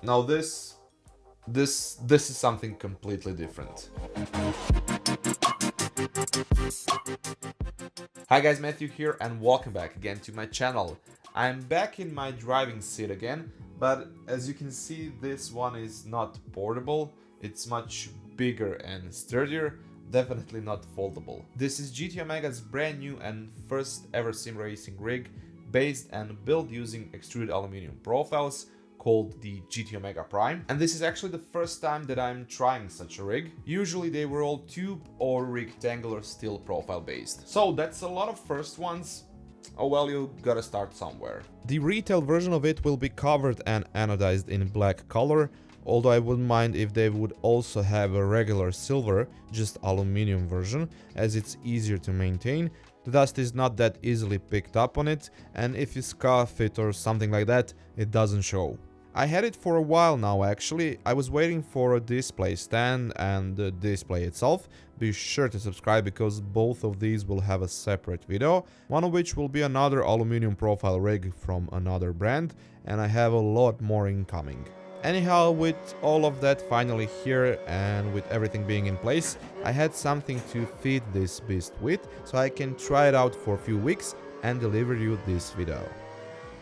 Now this is something completely different. Hi guys, Matthew here and welcome back again to my channel. I'm back in my driving seat again, but as you can see, this one is not portable. It's much bigger and sturdier, definitely not foldable. This is GT Omega's brand new and first ever sim racing rig, based and built using extruded aluminum profiles, called the GT Omega Prime, and this is actually the first time that I'm trying such a rig. Usually they were all tube or rectangular steel profile based. So that's a lot of first ones. Oh well, you gotta start somewhere. The retail version of it will be covered and anodized in black color, although I wouldn't mind if they would also have a regular silver, just aluminum version, as it's easier to maintain. The dust is not that easily picked up on it, and if you scuff it or something like that, it doesn't show. I had it for a while now actually. I was waiting for a display stand and the display itself. Be sure to subscribe because both of these will have a separate video, one of which will be another aluminum profile rig from another brand, and I have a lot more incoming. Anyhow, with all of that finally here and with everything being in place, I had something to feed this beast with, so I can try it out for a few weeks and deliver you this video.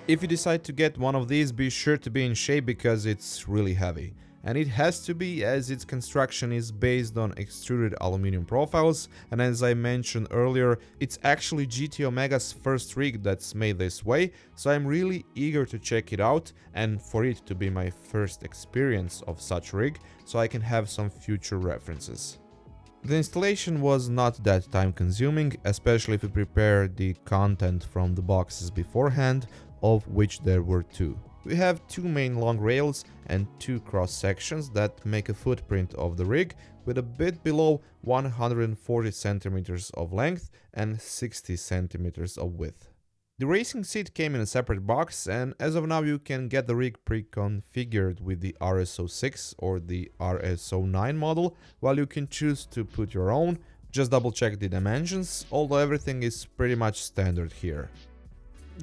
If you decide to get one of these, be sure to be in shape because it's really heavy. And it has to be, as its construction is based on extruded aluminum profiles, and as I mentioned earlier, it's actually GT Omega's first rig that's made this way, so I'm really eager to check it out and for it to be my first experience of such rig, so I can have some future references. The installation was not that time consuming, especially if you prepare the content from the boxes beforehand, of which there were two. We have two main long rails and two cross sections that make a footprint of the rig with a bit below 140 centimeters of length and 60 centimeters of width. The racing seat came in a separate box, and as of now you can get the rig pre-configured with the RS06 or the RS09 model, while you can choose to put your own. Just double check the dimensions, although everything is pretty much standard here.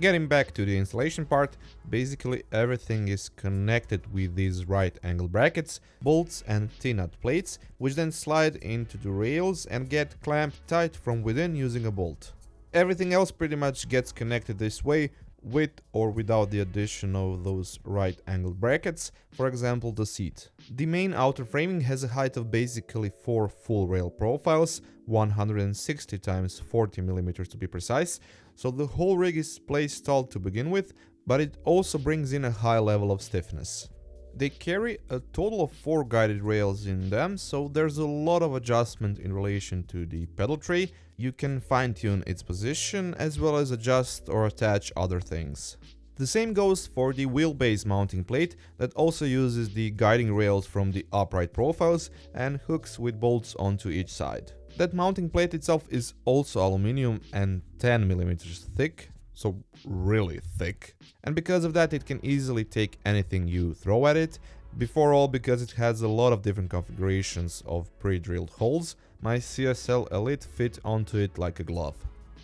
Getting back to the installation part, basically everything is connected with these right angle brackets, bolts and T-nut plates, which then slide into the rails and get clamped tight from within using a bolt. Everything else pretty much gets connected this way, with or without the addition of those right angle brackets, for example the seat. The main outer framing has a height of basically 4 full rail profiles, 160 x 40 mm to be precise, so the whole rig is placed tall to begin with, but it also brings in a high level of stiffness. They carry a total of 4 guided rails in them, so there's a lot of adjustment in relation to the pedal tray. You can fine-tune its position as well as adjust or attach other things. The same goes for the wheelbase mounting plate that also uses the guiding rails from the upright profiles and hooks with bolts onto each side. That mounting plate itself is also aluminum and 10 mm thick, so really thick. And because of that it can easily take anything you throw at it. Before all, because it has a lot of different configurations of pre-drilled holes, my CSL Elite fit onto it like a glove.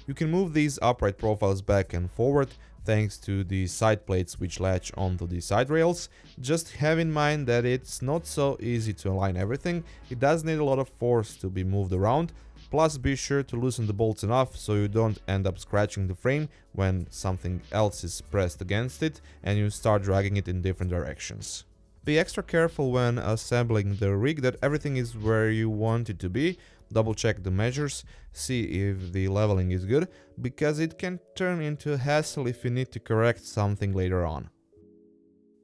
You can move these upright profiles back and forward thanks to the side plates which latch onto the side rails. Just have in mind that it's not so easy to align everything, it does need a lot of force to be moved around, plus be sure to loosen the bolts enough so you don't end up scratching the frame when something else is pressed against it and you start dragging it in different directions. Be extra careful when assembling the rig that everything is where you want it to be. Double check the measures, see if the leveling is good, because it can turn into a hassle if you need to correct something later on.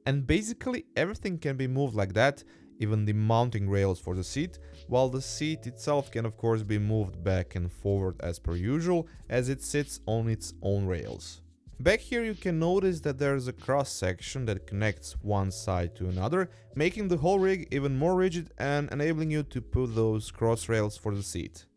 And basically everything can be moved like that, even the mounting rails for the seat, while the seat itself can of course be moved back and forward as per usual, as it sits on its own rails. Back here you can notice that there is a cross section that connects one side to another, making the whole rig even more rigid and enabling you to put those cross rails for the seat.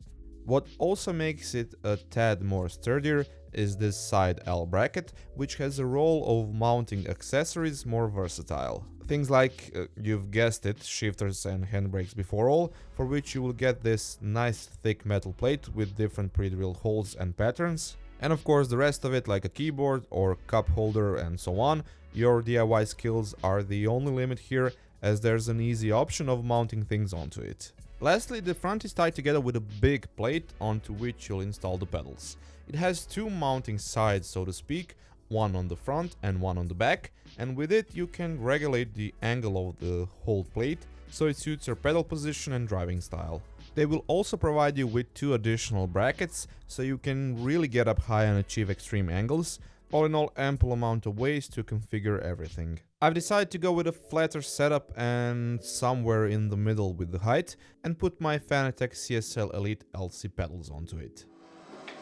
What also makes it a tad more sturdier is this side L bracket, which has a role of mounting accessories more versatile. Things like, you've guessed it, shifters and handbrakes before all, for which you will get this nice thick metal plate with different pre-drilled holes and patterns. And of course the rest of it, like a keyboard or cup holder and so on, your DIY skills are the only limit here, as there's an easy option of mounting things onto it. Lastly, the front is tied together with a big plate onto which you'll install the pedals. It has two mounting sides, so to speak, one on the front and one on the back, and with it you can regulate the angle of the whole plate so it suits your pedal position and driving style. They will also provide you with two additional brackets so you can really get up high and achieve extreme angles. All in all, ample amount of ways to configure everything. I've decided to go with a flatter setup and somewhere in the middle with the height, and put my Fanatec CSL Elite LC pedals onto it.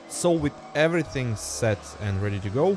So with everything set and ready to go,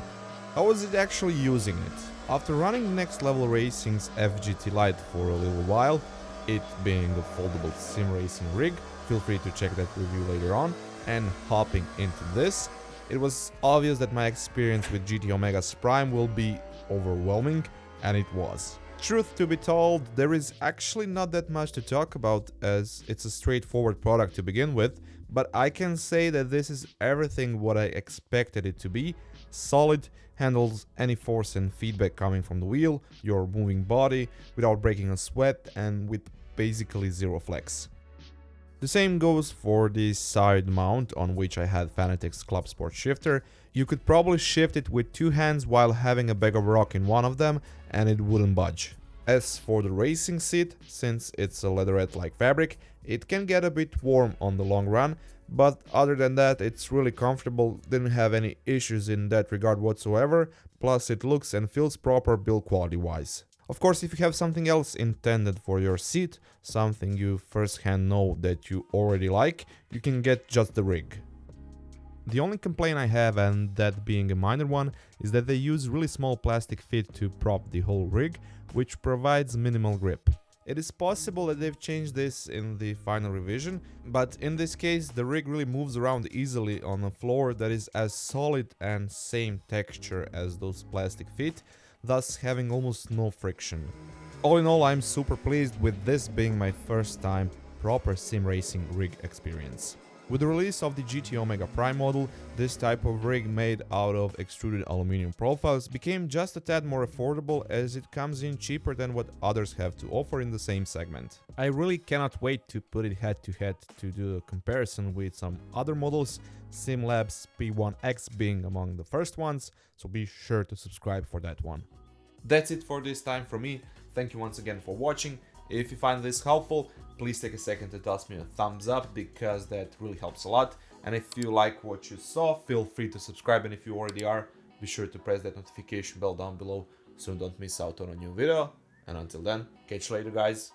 how was it actually using it? After running Next Level Racing's FGT Lite for a little while, it being a foldable sim racing rig, feel free to check that review later on, and hopping into this, it was obvious that my experience with GT Omega's Prime will be overwhelming, and it was. Truth to be told, there is actually not that much to talk about, as it's a straightforward product to begin with, but I can say that this is everything what I expected it to be. Solid, handles any force and feedback coming from the wheel, your moving body, without breaking a sweat, and with basically zero flex. The same goes for the side mount on which I had Fanatec's Club Sport shifter. You could probably shift it with two hands while having a bag of rock in one of them, and it wouldn't budge. As for the racing seat, since it's a leatherette-like fabric, it can get a bit warm on the long run, but other than that it's really comfortable, didn't have any issues in that regard whatsoever, plus it looks and feels proper build quality wise. Of course, if you have something else intended for your seat, something you firsthand know that you already like, you can get just the rig. The only complaint I have, and that being a minor one, is that they use really small plastic feet to prop the whole rig, which provides minimal grip. It is possible that they've changed this in the final revision, but in this case the rig really moves around easily on a floor that is as solid and same texture as those plastic feet, thus having almost no friction. All in all, I'm super pleased with this being my first time proper sim racing rig experience. With the release of the GT Omega Prime model, this type of rig made out of extruded aluminum profiles became just a tad more affordable, as it comes in cheaper than what others have to offer in the same segment. I really cannot wait to put it head to head to do a comparison with some other models, SimLab's P1X being among the first ones, so be sure to subscribe for that one. That's it for this time from me. Thank you once again for watching. If you find this helpful, please take a second to toss me a thumbs up, because that really helps a lot. And if you like what you saw, feel free to subscribe, and if you already are, be sure to press that notification bell down below so you don't miss out on a new video. And until then, catch you later guys.